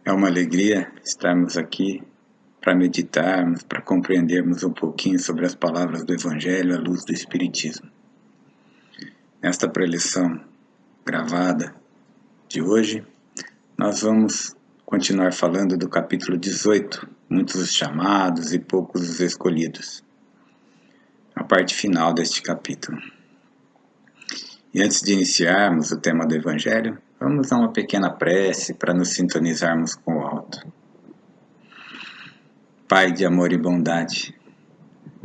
É uma alegria estarmos aqui para meditarmos, para compreendermos um pouquinho sobre as palavras do Evangelho à luz do Espiritismo. Nesta preleção gravada de hoje, nós vamos continuar falando do capítulo 18, muitos os chamados e poucos os escolhidos, a parte final deste capítulo. E antes de iniciarmos o tema do Evangelho, vamos a uma pequena prece para nos sintonizarmos com o alto. Pai de amor e bondade,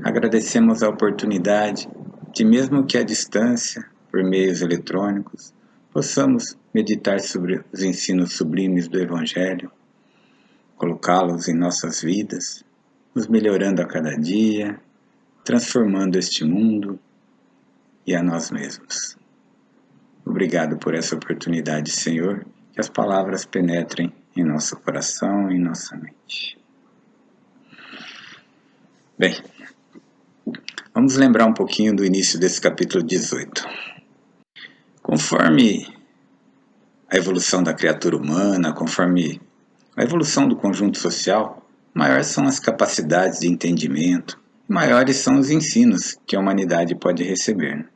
agradecemos a oportunidade de, mesmo que à distância, por meios eletrônicos, possamos meditar sobre os ensinos sublimes do Evangelho, colocá-los em nossas vidas, nos melhorando a cada dia, transformando este mundo e a nós mesmos. Obrigado por essa oportunidade, Senhor, que as palavras penetrem em nosso coração e em nossa mente. Bem, vamos lembrar um pouquinho do início desse capítulo 18. Conforme a evolução da criatura humana, conforme a evolução do conjunto social, maiores são as capacidades de entendimento, maiores são os ensinos que a humanidade pode receber.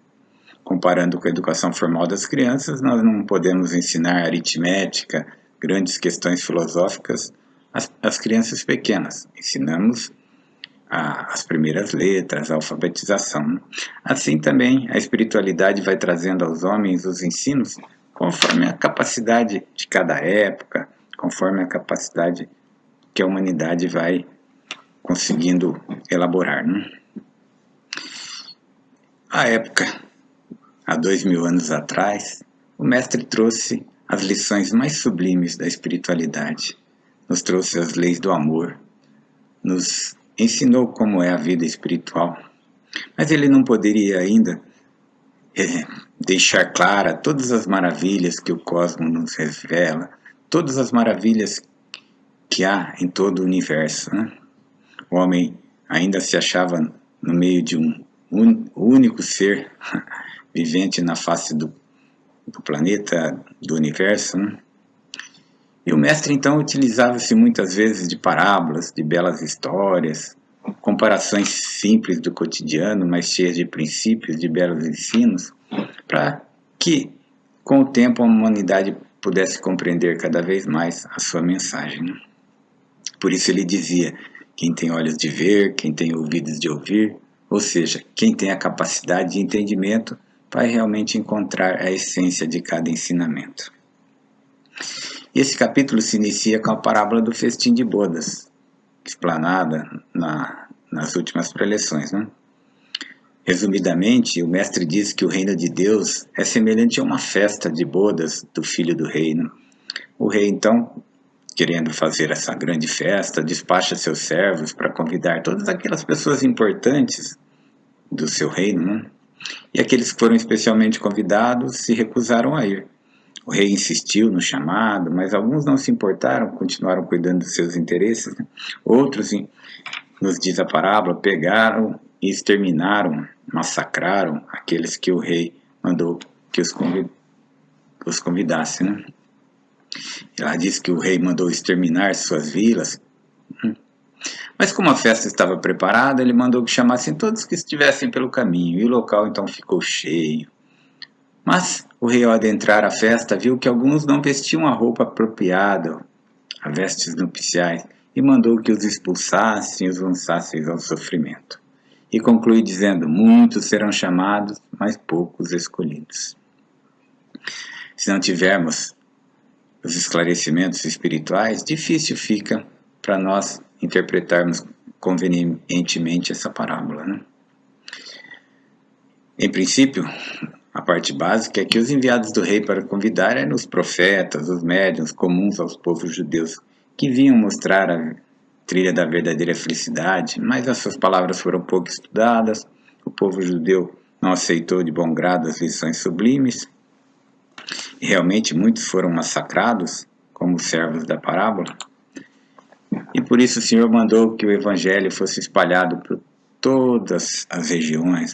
Comparando com a educação formal das crianças, nós não podemos ensinar aritmética, grandes questões filosóficas às crianças pequenas. Ensinamos as primeiras letras, a alfabetização. Assim também a espiritualidade vai trazendo aos homens os ensinos conforme a capacidade de cada época, conforme a capacidade que a humanidade vai conseguindo elaborar. A época, há 2000 anos atrás, o mestre trouxe as lições mais sublimes da espiritualidade, nos trouxe as leis do amor, nos ensinou como é a vida espiritual, mas ele não poderia ainda deixar clara todas as maravilhas que o cosmos nos revela, todas as maravilhas que há em todo o universo. O homem ainda se achava no meio de um único ser vivente na face do planeta, do universo. E o mestre então utilizava-se muitas vezes de parábolas, de belas histórias, comparações simples do cotidiano, mas cheias de princípios, de belos ensinos, para que com o tempo a humanidade pudesse compreender cada vez mais a sua mensagem. Por isso ele dizia: quem tem olhos de ver, quem tem ouvidos de ouvir, ou seja, quem tem a capacidade de entendimento vai realmente encontrar a essência de cada ensinamento. E esse capítulo se inicia com a parábola do festim de bodas, explanada nas últimas preleções. Resumidamente, o mestre diz que o reino de Deus é semelhante a uma festa de bodas do filho do reino. O rei, então, querendo fazer essa grande festa, despacha seus servos para convidar todas aquelas pessoas importantes do seu reino, E aqueles que foram especialmente convidados se recusaram a ir. O rei insistiu no chamado, mas alguns não se importaram, continuaram cuidando dos seus interesses. Outros, nos diz a parábola, pegaram e exterminaram, massacraram aqueles que o rei mandou que os convidasse. Ela diz que o rei mandou exterminar suas vilas. Mas como a festa estava preparada, ele mandou que chamassem todos que estivessem pelo caminho, e o local então ficou cheio. Mas o rei, ao adentrar a festa, viu que alguns não vestiam a roupa apropriada, a vestes nupciais, e mandou que os expulsassem e os lançassem ao sofrimento. E conclui dizendo: muitos serão chamados, mas poucos escolhidos. Se não tivermos os esclarecimentos espirituais, difícil fica para nós interpretarmos convenientemente essa parábola. Em princípio, a parte básica é que os enviados do rei para convidar eram os profetas, os médiuns comuns aos povos judeus, que vinham mostrar a trilha da verdadeira felicidade, mas as suas palavras foram pouco estudadas, o povo judeu não aceitou de bom grado as lições sublimes, e realmente muitos foram massacrados, como os servos da parábola. E por isso o Senhor mandou que o Evangelho fosse espalhado por todas as regiões,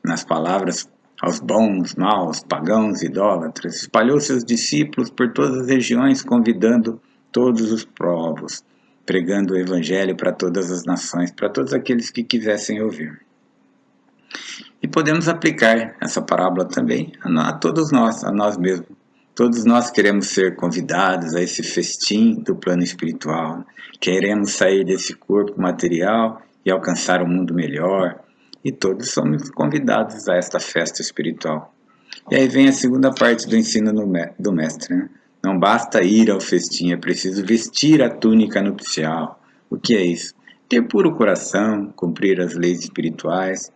Nas palavras, aos bons, maus, pagãos, idólatras. Espalhou seus discípulos por todas as regiões, convidando todos os povos, pregando o Evangelho para todas as nações, para todos aqueles que quisessem ouvir. E podemos aplicar essa parábola também a todos nós, a nós mesmos. Todos nós queremos ser convidados a esse festim do plano espiritual. Queremos sair desse corpo material e alcançar um mundo melhor. E todos somos convidados a esta festa espiritual. E aí vem a segunda parte do ensino do mestre, né? Não basta ir ao festim, é preciso vestir a túnica nupcial. O que é isso? Ter puro coração, cumprir as leis espirituais,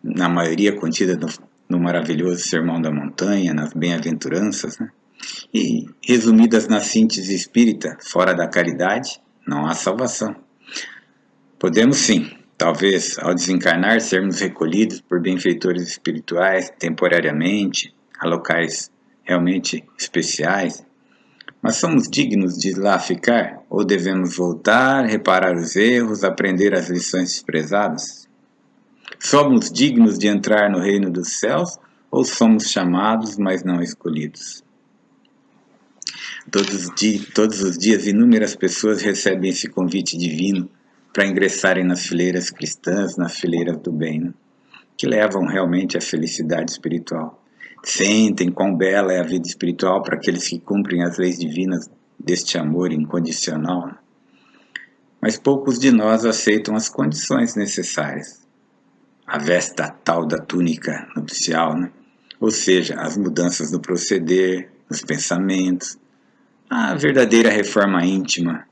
na maioria contida no maravilhoso Sermão da Montanha, nas bem-aventuranças, né? E resumidas na síntese espírita, fora da caridade, não há salvação. Podemos sim, talvez, ao desencarnar, sermos recolhidos por benfeitores espirituais temporariamente, a locais realmente especiais, mas somos dignos de lá ficar? Ou devemos voltar, reparar os erros, aprender as lições desprezadas? Somos dignos de entrar no reino dos céus ou somos chamados, mas não escolhidos? Todos os dias inúmeras pessoas recebem esse convite divino para ingressarem nas fileiras cristãs, nas fileiras do bem, né? Que levam realmente à felicidade espiritual. Sentem quão bela é a vida espiritual para aqueles que cumprem as leis divinas deste amor incondicional, né? Mas poucos de nós aceitam as condições necessárias. A vesta tal da túnica nupcial, né? Ou seja, as mudanças no proceder, nos pensamentos, a verdadeira reforma íntima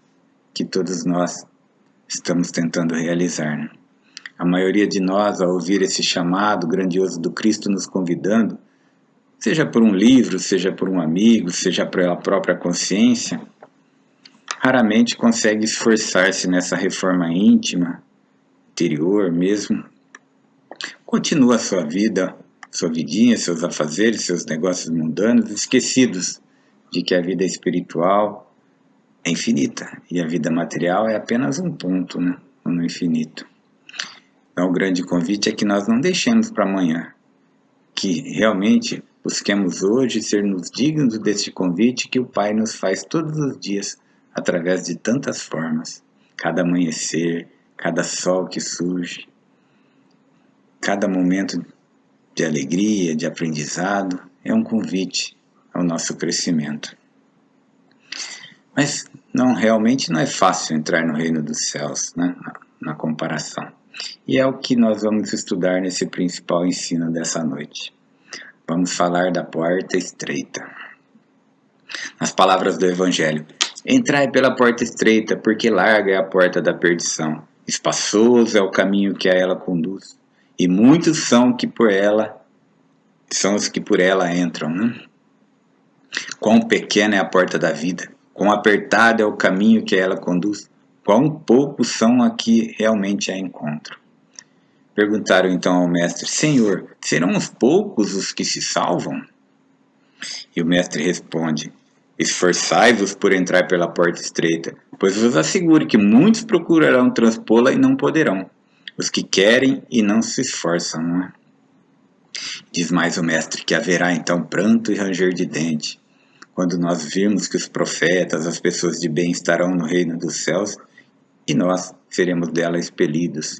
que todos nós estamos tentando realizar, né? A maioria de nós, ao ouvir esse chamado grandioso do Cristo nos convidando, seja por um livro, seja por um amigo, seja pela própria consciência, raramente consegue esforçar-se nessa reforma íntima, interior mesmo. Continua a sua vida, sua vidinha, seus afazeres, seus negócios mundanos, esquecidos de que a vida espiritual é infinita e a vida material é apenas um ponto, né, no infinito. Então, o grande convite é que nós não deixemos para amanhã, que realmente busquemos hoje sermos dignos deste convite que o Pai nos faz todos os dias, através de tantas formas. Cada amanhecer, cada sol que surge, cada momento de alegria, de aprendizado, é um convite ao nosso crescimento. Mas realmente não é fácil entrar no reino dos céus, né, na comparação. E é o que nós vamos estudar nesse principal ensino dessa noite. Vamos falar da porta estreita. Nas palavras do Evangelho: entrai pela porta estreita, porque larga é a porta da perdição. Espaçoso é o caminho que a ela conduz, e muitos são os que por ela entram, né? Quão pequena é a porta da vida, quão apertado é o caminho que a ela conduz, quão poucos são a que realmente a encontram. Perguntaram então ao mestre: Senhor, serão os poucos os que se salvam? E o mestre responde: esforçai-vos por entrar pela porta estreita, pois vos asseguro que muitos procurarão transpô-la e não poderão, os que querem e não se esforçam, não é? Diz mais o mestre que haverá então pranto e ranger de dente, quando nós virmos que os profetas, as pessoas de bem estarão no reino dos céus e nós seremos dela expelidos.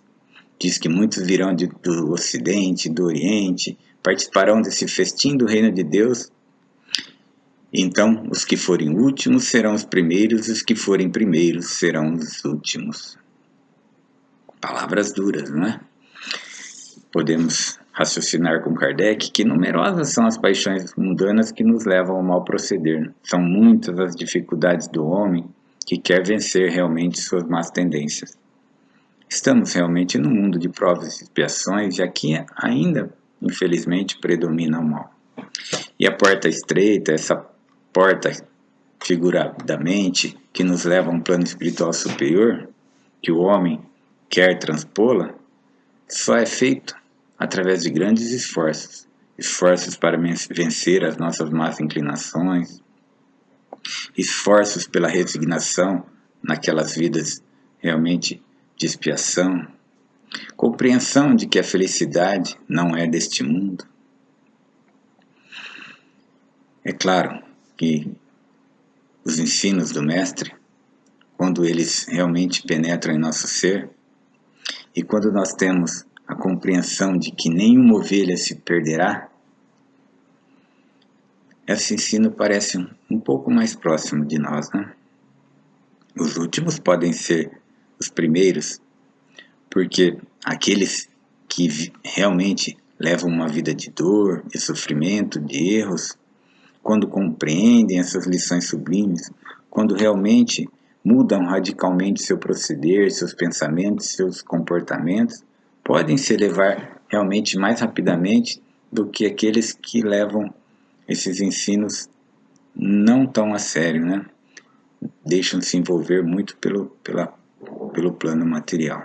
Diz que muitos virão do Ocidente, do Oriente, participarão desse festim do reino de Deus. Então, os que forem últimos serão os primeiros, e os que forem primeiros serão os últimos. Palavras duras, não é? Podemos raciocinar com Kardec que numerosas são as paixões mundanas que nos levam ao mal proceder. São muitas as dificuldades do homem que quer vencer realmente suas más tendências. Estamos realmente num mundo de provas e expiações, e aqui ainda, infelizmente, predomina o mal. E a porta estreita, essa porta figuradamente, que nos leva a um plano espiritual superior, que o homem quer transpô-la, só é feito através de grandes esforços. Esforços para vencer as nossas más inclinações, esforços pela resignação naquelas vidas realmente de expiação, compreensão de que a felicidade não é deste mundo. É claro, que os ensinos do Mestre, quando eles realmente penetram em nosso ser, e quando nós temos a compreensão de que nenhuma ovelha se perderá, esse ensino parece um pouco mais próximo de nós, né? Os últimos podem ser os primeiros, porque aqueles que realmente levam uma vida de dor, de sofrimento, de erros, quando compreendem essas lições sublimes, quando realmente mudam radicalmente seu proceder, seus pensamentos, seus comportamentos, podem se elevar realmente mais rapidamente do que aqueles que levam esses ensinos não tão a sério, né? Deixam-se envolver muito pelo plano material.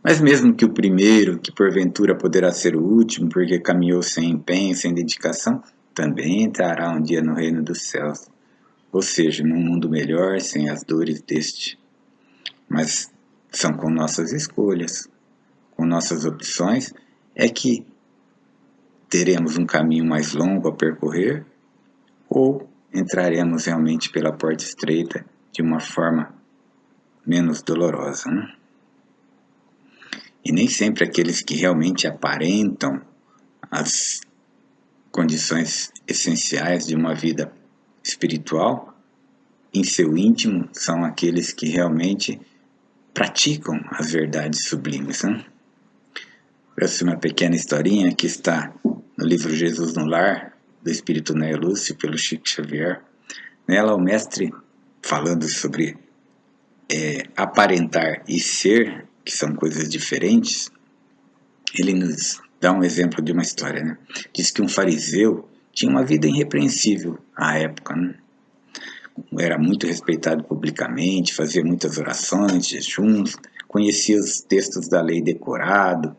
Mas mesmo que o primeiro, que porventura poderá ser o último, porque caminhou sem empenho, sem dedicação, também entrará um dia no reino dos céus, ou seja, num mundo melhor, sem as dores deste. Mas são com nossas escolhas, com nossas opções, é que teremos um caminho mais longo a percorrer, ou entraremos realmente pela porta estreita de uma forma menos dolorosa, né? E nem sempre aqueles que realmente aparentam as condições essenciais de uma vida espiritual, em seu íntimo, são aqueles que realmente praticam as verdades sublimes, né? Essa é uma pequena historinha que está no livro Jesus no Lar, do Espírito Néio Lúcio, pelo Chico Xavier. Nela, o mestre, falando sobre aparentar e ser, que são coisas diferentes, ele nos dá um exemplo de uma história, né? Diz que um fariseu tinha uma vida irrepreensível à época, né? Era muito respeitado publicamente, fazia muitas orações, jejuns, conhecia os textos da lei decorado.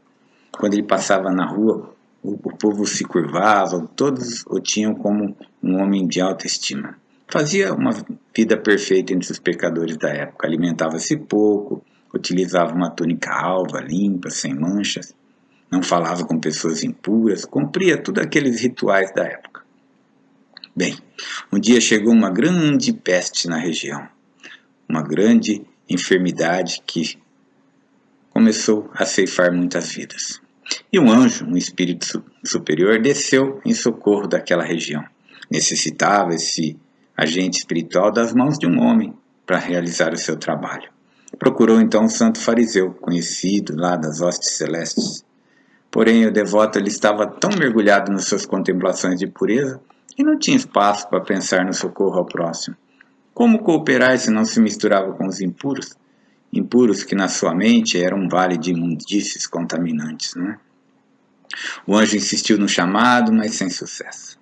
Quando ele passava na rua, o povo se curvava, todos o tinham como um homem de alta estima. Fazia uma vida perfeita entre os pecadores da época, alimentava-se pouco, utilizava uma túnica alva, limpa, sem manchas, não falava com pessoas impuras, cumpria todos aqueles rituais da época. Bem, um dia chegou uma grande peste na região, uma grande enfermidade que começou a ceifar muitas vidas. E um anjo, um espírito superior, desceu em socorro daquela região. Necessitava esse agente espiritual das mãos de um homem para realizar o seu trabalho. Procurou então o santo fariseu, conhecido lá das hostes celestes. Porém, o devoto ele estava tão mergulhado nas suas contemplações de pureza que não tinha espaço para pensar no socorro ao próximo. Como cooperar se não se misturava com os impuros? Impuros que na sua mente eram um vale de imundícies contaminantes, não é? O anjo insistiu no chamado, mas sem sucesso.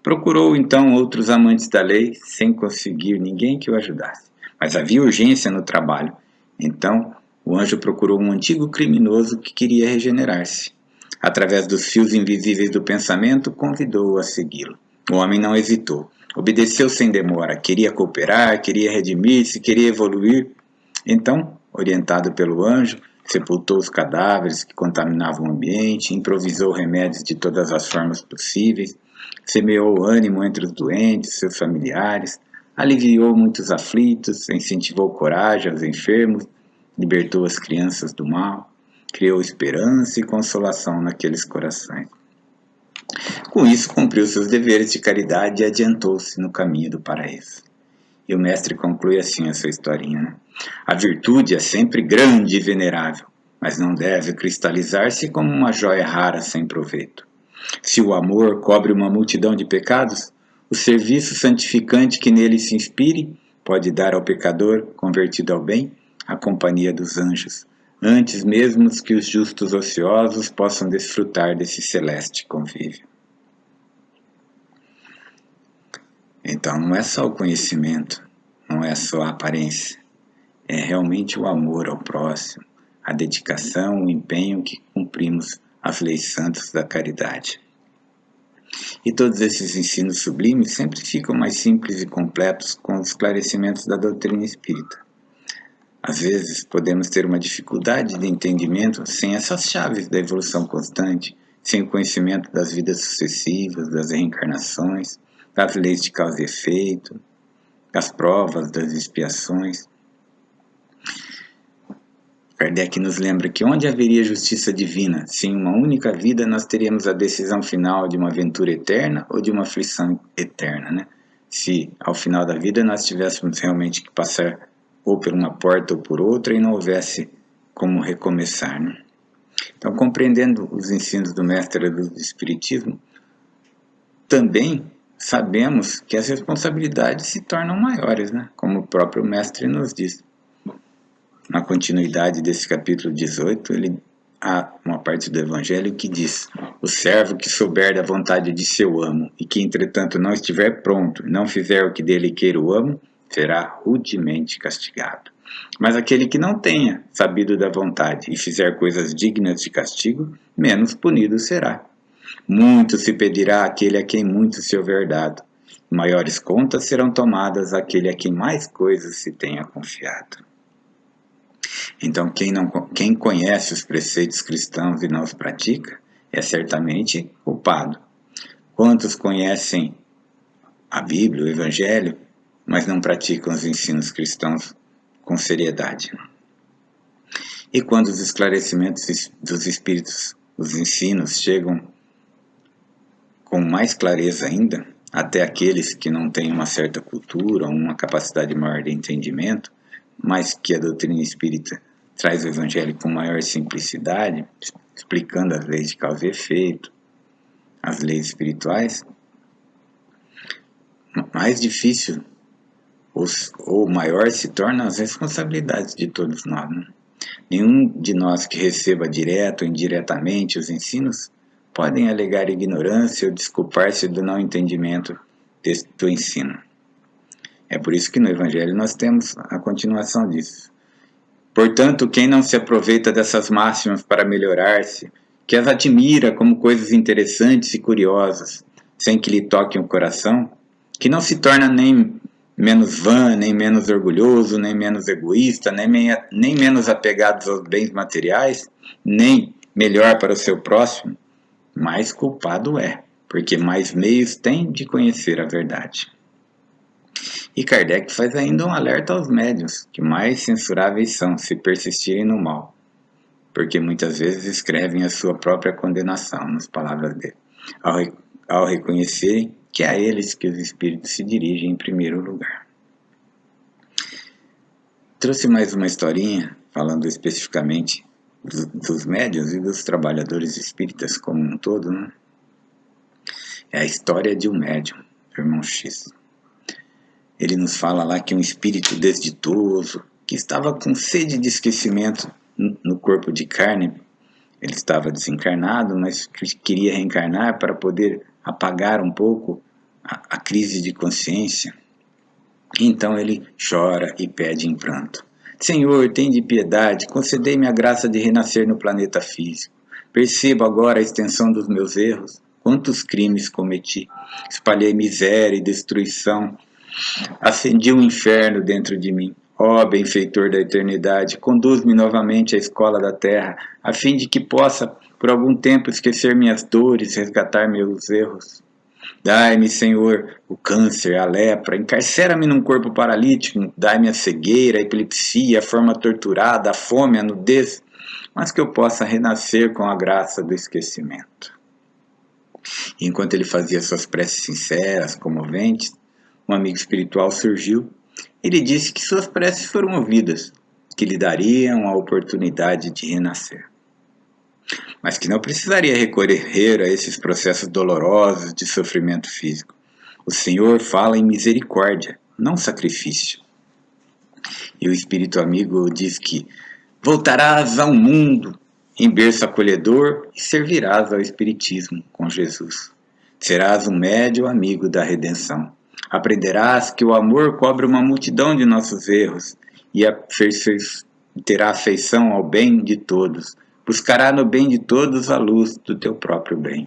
Procurou então outros amantes da lei, sem conseguir ninguém que o ajudasse. Mas havia urgência no trabalho. Então, o anjo procurou um antigo criminoso que queria regenerar-se. Através dos fios invisíveis do pensamento, convidou-o a segui-lo. O homem não hesitou. Obedeceu sem demora. Queria cooperar, queria redimir-se, queria evoluir. Então, orientado pelo anjo, sepultou os cadáveres que contaminavam o ambiente, improvisou remédios de todas as formas possíveis, semeou ânimo entre os doentes, seus familiares, aliviou muitos aflitos, incentivou coragem aos enfermos, libertou as crianças do mal, criou esperança e consolação naqueles corações. Com isso, cumpriu seus deveres de caridade e adiantou-se no caminho do paraíso. E o mestre conclui assim a sua historinha, né? A virtude é sempre grande e venerável, mas não deve cristalizar-se como uma joia rara sem proveito. Se o amor cobre uma multidão de pecados, o serviço santificante que nele se inspire pode dar ao pecador, convertido ao bem, a companhia dos anjos, antes mesmo que os justos ociosos possam desfrutar desse celeste convívio. Então não é só o conhecimento, não é só a aparência, é realmente o amor ao próximo, a dedicação, o empenho que cumprimos as leis santas da caridade. E todos esses ensinos sublimes sempre ficam mais simples e completos com os esclarecimentos da doutrina espírita. Às vezes podemos ter uma dificuldade de entendimento sem essas chaves da evolução constante, sem o conhecimento das vidas sucessivas, das reencarnações, das leis de causa e efeito, das provas, das expiações. Kardec nos lembra que onde haveria justiça divina, se em uma única vida nós teríamos a decisão final de uma aventura eterna ou de uma aflição eterna, né? Se ao final da vida nós tivéssemos realmente que passar ou por uma porta ou por outra e não houvesse como recomeçar, né? Então, compreendendo os ensinos do Mestre do Espiritismo, também sabemos que as responsabilidades se tornam maiores, né? Como o próprio Mestre nos diz. Na continuidade desse capítulo 18, há uma parte do Evangelho que diz: o servo que souber da vontade de seu amo e que entretanto não estiver pronto e não fizer o que dele queira o amo, será rudemente castigado. Mas aquele que não tenha sabido da vontade e fizer coisas dignas de castigo, menos punido será. Muito se pedirá àquele a quem muito se houver dado. Maiores contas serão tomadas àquele a quem mais coisas se tenha confiado. Então, quem conhece os preceitos cristãos e não os pratica, é certamente culpado. Quantos conhecem a Bíblia, o Evangelho, mas não praticam os ensinos cristãos com seriedade? E quando os esclarecimentos dos Espíritos, os ensinos, chegam com mais clareza ainda, até aqueles que não têm uma certa cultura ou uma capacidade maior de entendimento, mas que a doutrina espírita traz o Evangelho com maior simplicidade, explicando as leis de causa e efeito, as leis espirituais, mais difícil ou maior se tornam as responsabilidades de todos nós, né? Nenhum de nós que receba direto ou indiretamente os ensinos podem alegar ignorância ou desculpar-se do não entendimento do ensino. É por isso que no Evangelho nós temos a continuação disso. Portanto, quem não se aproveita dessas máximas para melhorar-se, que as admira como coisas interessantes e curiosas, sem que lhe toquem o coração, que não se torna nem menos vã, nem menos orgulhoso, nem menos egoísta, nem menos apegado aos bens materiais, nem melhor para o seu próximo, mais culpado é, porque mais meios tem de conhecer a verdade. E Kardec faz ainda um alerta aos médiuns, que mais censuráveis são se persistirem no mal, porque muitas vezes escrevem a sua própria condenação, nas palavras dele, ao reconhecerem que é a eles que os espíritos se dirigem em primeiro lugar. Trouxe mais uma historinha, falando especificamente dos médiuns e dos trabalhadores espíritas como um todo, né? É a história de um médium, o irmão X. Ele nos fala lá que um espírito desditoso, que estava com sede de esquecimento no corpo de carne, ele estava desencarnado, mas queria reencarnar para poder apagar um pouco a crise de consciência. Então ele chora e pede em pranto: Senhor, tem de piedade, concedei-me a graça de renascer no planeta físico. Percebo agora a extensão dos meus erros, quantos crimes cometi. Espalhei miséria e destruição, acendi um inferno dentro de mim. Ó benfeitor da eternidade, conduz-me novamente à escola da terra, a fim de que possa, por algum tempo, esquecer minhas dores, resgatar meus erros. Dai-me, Senhor, o câncer, a lepra, encarcera-me num corpo paralítico, dai-me a cegueira, a epilepsia, a forma torturada, a fome, a nudez, mas que eu possa renascer com a graça do esquecimento. E enquanto ele fazia suas preces sinceras, comoventes, um amigo espiritual surgiu e lhe disse que suas preces foram ouvidas, que lhe dariam a oportunidade de renascer, mas que não precisaria recorrer a esses processos dolorosos de sofrimento físico. O Senhor fala em misericórdia, não sacrifício. E o espírito amigo diz que voltarás ao mundo em berço acolhedor e servirás ao espiritismo com Jesus. Serás um médio amigo da redenção. Aprenderás que o amor cobre uma multidão de nossos erros e terá afeição ao bem de todos. Buscará no bem de todos a luz do teu próprio bem.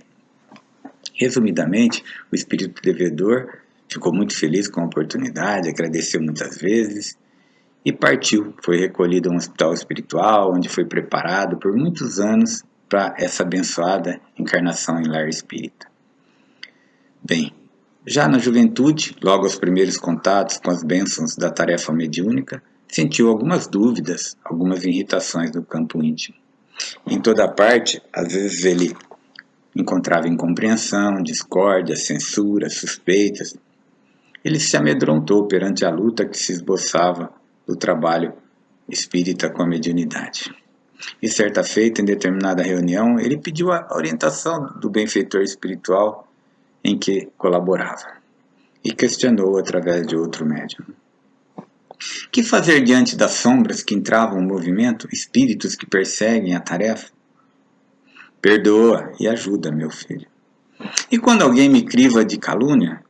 Resumidamente, o espírito devedor ficou muito feliz com a oportunidade, agradeceu muitas vezes e partiu. Foi recolhido a um hospital espiritual, onde foi preparado por muitos anos para essa abençoada encarnação em lar espírita. Bem, Já na juventude, logo aos primeiros contatos com as bênçãos da tarefa mediúnica, sentiu algumas dúvidas, algumas irritações no campo íntimo. Em toda parte, às vezes ele encontrava incompreensão, discórdia, censura, suspeitas. Ele se amedrontou perante a luta que se esboçava do trabalho espírita com a mediunidade. E certa feita, em determinada reunião, ele pediu a orientação do benfeitor espiritual em que colaborava e questionou através de outro médium. Que fazer diante das sombras que entravam no movimento, espíritos que perseguem a tarefa? Perdoa e ajuda, meu filho. E quando alguém me criva de calúnia?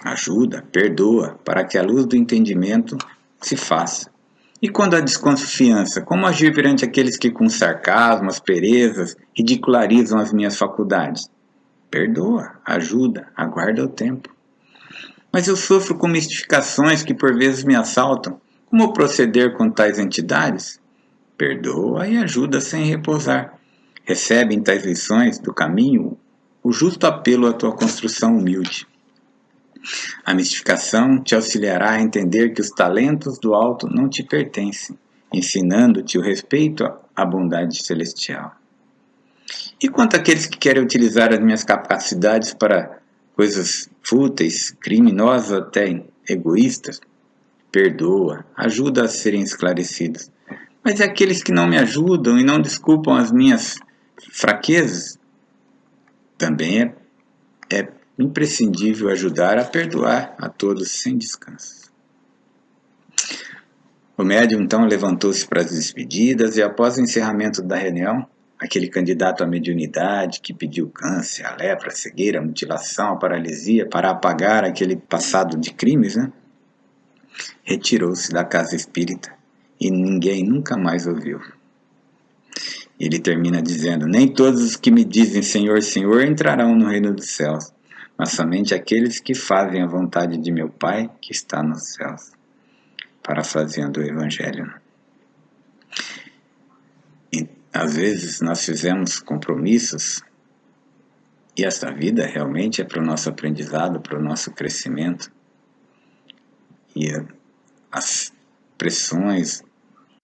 Ajuda, perdoa, para que a luz do entendimento se faça. E quando há desconfiança, como agir perante aqueles que com sarcasmo, asperezas, ridicularizam as minhas faculdades? Perdoa, ajuda, aguarda o tempo. Mas eu sofro com mistificações que por vezes me assaltam. Como proceder com tais entidades? Perdoa e ajuda sem repousar. Recebe em tais lições do caminho o justo apelo à tua construção humilde. A mistificação te auxiliará a entender que os talentos do alto não te pertencem, ensinando-te o respeito à bondade celestial. E quanto àqueles que querem utilizar as minhas capacidades para coisas fúteis, criminosas, até egoístas? Perdoa, ajuda a serem esclarecidos. Mas e aqueles que não me ajudam e não desculpam as minhas fraquezas? Também é imprescindível ajudar a perdoar a todos sem descanso. O médium então levantou-se para as despedidas e após o encerramento da reunião, aquele candidato à mediunidade que pediu câncer, a lepra, a cegueira, a mutilação, a paralisia para apagar aquele passado de crimes, retirou-se da casa espírita e ninguém nunca mais ouviu. Ele termina dizendo: nem todos os que me dizem Senhor, Senhor entrarão no reino dos céus, mas somente aqueles que fazem a vontade de meu Pai que está nos céus. Parafraseando o Evangelho. E, às vezes nós fizemos compromissos e essa vida realmente é para o nosso aprendizado, para o nosso crescimento. E as pressões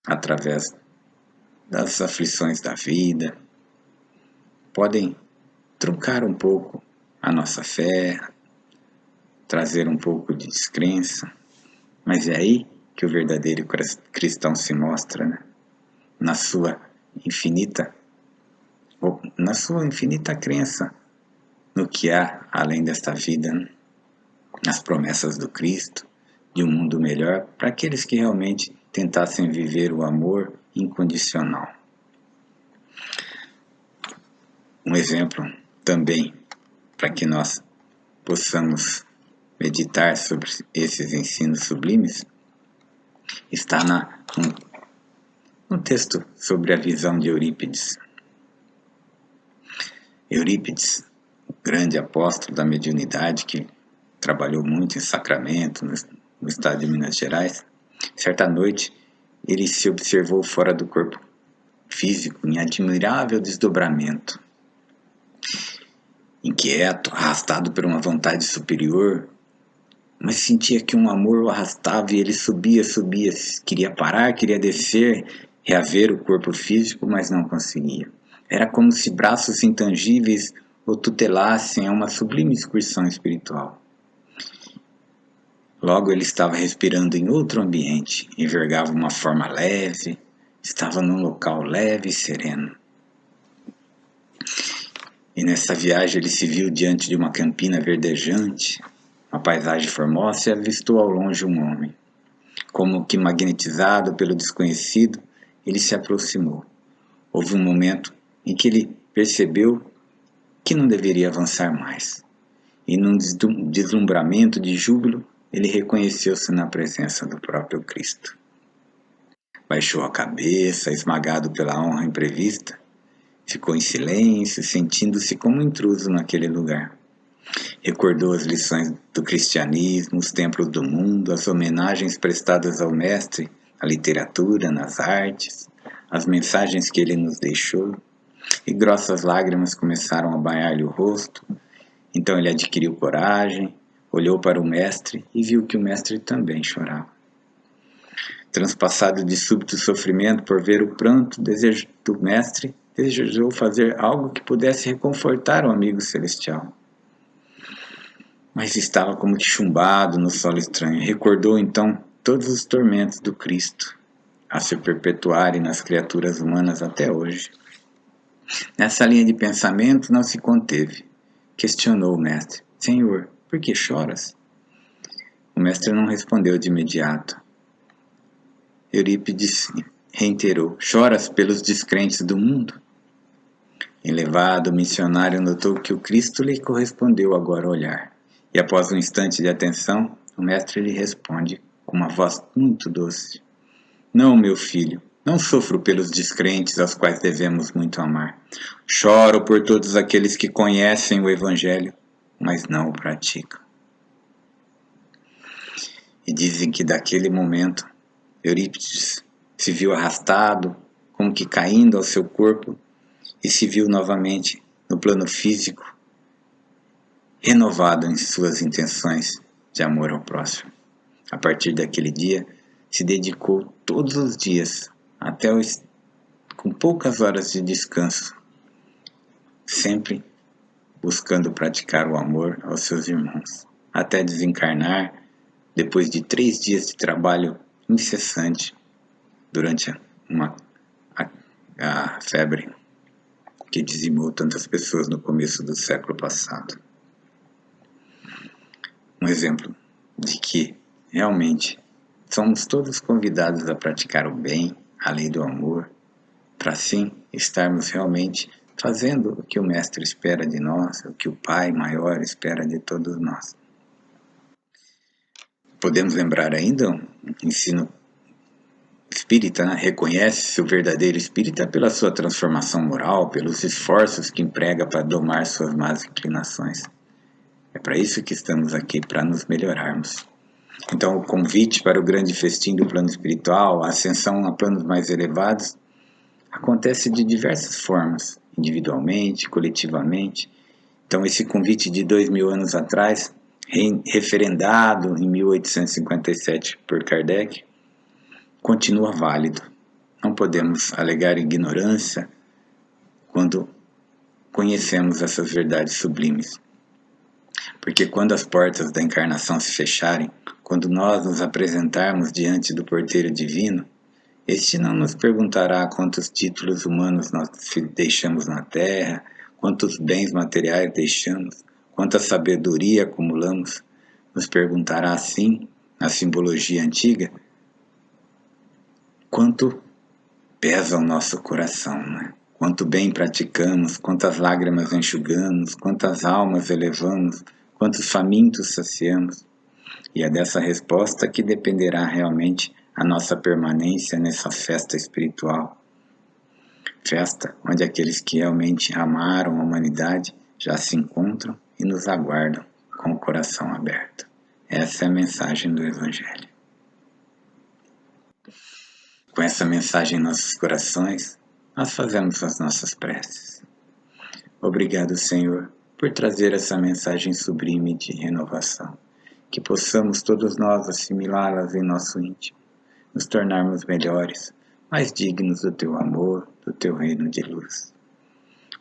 através das aflições da vida podem truncar um pouco a nossa fé, trazer um pouco de descrença, mas é aí que o verdadeiro cristão se mostra, na sua infinita crença no que há além desta vida, nas promessas do Cristo, de um mundo melhor para aqueles que realmente tentassem viver o amor incondicional. Um exemplo também para que nós possamos meditar sobre esses ensinos sublimes está no texto sobre a visão de Eurípides. Eurípides, o grande apóstolo da mediunidade que trabalhou muito em Sacramento, no estado de Minas Gerais, certa noite ele se observou fora do corpo físico em admirável desdobramento. Inquieto, arrastado por uma vontade superior, mas sentia que um amor o arrastava e ele subia, queria parar, queria descer, reaver o corpo físico, mas não conseguia. Era como se braços intangíveis o tutelassem a uma sublime excursão espiritual. Logo ele estava respirando em outro ambiente, envergava uma forma leve, estava num local leve e sereno. E nessa viagem ele se viu diante de uma campina verdejante, uma paisagem formosa, e avistou ao longe um homem. Como que magnetizado pelo desconhecido, ele se aproximou. Houve um momento em que ele percebeu que não deveria avançar mais. E num deslumbramento de júbilo, ele reconheceu-se na presença do próprio Cristo. Baixou a cabeça, esmagado pela honra imprevista, ficou em silêncio, sentindo-se como intruso naquele lugar. Recordou as lições do cristianismo, os templos do mundo, as homenagens prestadas ao mestre, a literatura, nas artes, as mensagens que ele nos deixou, e grossas lágrimas começaram a banhar-lhe o rosto, Então ele adquiriu coragem, olhou para o mestre e viu que o mestre também chorava. Transpassado de súbito sofrimento por ver o pranto do mestre, desejou fazer algo que pudesse reconfortar o amigo celestial. Mas estava como que chumbado no solo estranho. Recordou então todos os tormentos do Cristo a se perpetuarem nas criaturas humanas até hoje. Nessa linha de pensamento não se conteve. Questionou o mestre: Senhor, por que choras? O mestre não respondeu de imediato. Eurípides reiterou: choras pelos descrentes do mundo? Elevado, o missionário notou que o Cristo lhe correspondeu agora ao olhar. E após um instante de atenção, o mestre lhe responde com uma voz muito doce: Não, meu filho, não sofro pelos descrentes aos quais devemos muito amar. Choro por todos aqueles que conhecem o Evangelho, mas não o praticam. E dizem que daquele momento, Eurípides se viu arrastado, como que caindo ao seu corpo, e se viu novamente no plano físico, renovado em suas intenções de amor ao próximo. A partir daquele dia, se dedicou todos os dias, com poucas horas de descanso, sempre buscando praticar o amor aos seus irmãos, até desencarnar depois de 3 dias de trabalho incessante durante a febre que dizimou tantas pessoas no começo do século passado. Um exemplo de que realmente somos todos convidados a praticar o bem, a lei do amor, para assim estarmos realmente fazendo o que o Mestre espera de nós, o que o Pai maior espera de todos nós. Podemos lembrar ainda um ensino espírita, né? Reconhece-se o verdadeiro espírita pela sua transformação moral, pelos esforços que emprega para domar suas más inclinações. É para isso que estamos aqui, para nos melhorarmos. Então, o convite para o grande festim do plano espiritual, a ascensão a planos mais elevados, acontece de diversas formas, individualmente, coletivamente. Então, esse convite de 2000 anos atrás, referendado em 1857 por Kardec, continua válido. Não podemos alegar ignorância quando conhecemos essas verdades sublimes. Porque quando as portas da encarnação se fecharem, quando nós nos apresentarmos diante do porteiro divino, este não nos perguntará quantos títulos humanos nós deixamos na terra, quantos bens materiais deixamos, quanta sabedoria acumulamos. Nos perguntará assim, na simbologia antiga, quanto pesa o nosso coração, né? Quanto bem praticamos, quantas lágrimas enxugamos, quantas almas elevamos, quantos famintos saciamos. E é dessa resposta que dependerá realmente a nossa permanência nessa festa espiritual. Festa onde aqueles que realmente amaram a humanidade já se encontram e nos aguardam com o coração aberto. Essa é a mensagem do Evangelho. Com essa mensagem em nossos corações, nós fazemos as nossas preces. Obrigado, Senhor, por trazer essa mensagem sublime de renovação, que possamos todos nós assimilá-las em nosso íntimo, nos tornarmos melhores, mais dignos do Teu amor, do Teu reino de luz.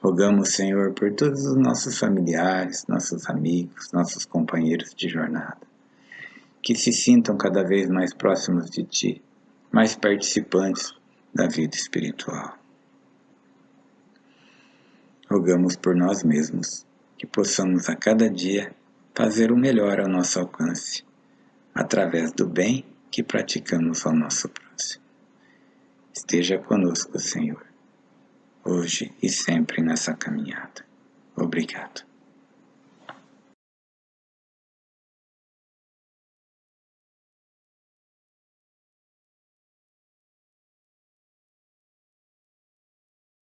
Rogamos, Senhor, por todos os nossos familiares, nossos amigos, nossos companheiros de jornada, que se sintam cada vez mais próximos de Ti, mais participantes da vida espiritual. Rogamos por nós mesmos, que possamos a cada dia fazer o melhor ao nosso alcance, através do bem que praticamos ao nosso próximo. Esteja conosco, Senhor, hoje e sempre nessa caminhada. Obrigado.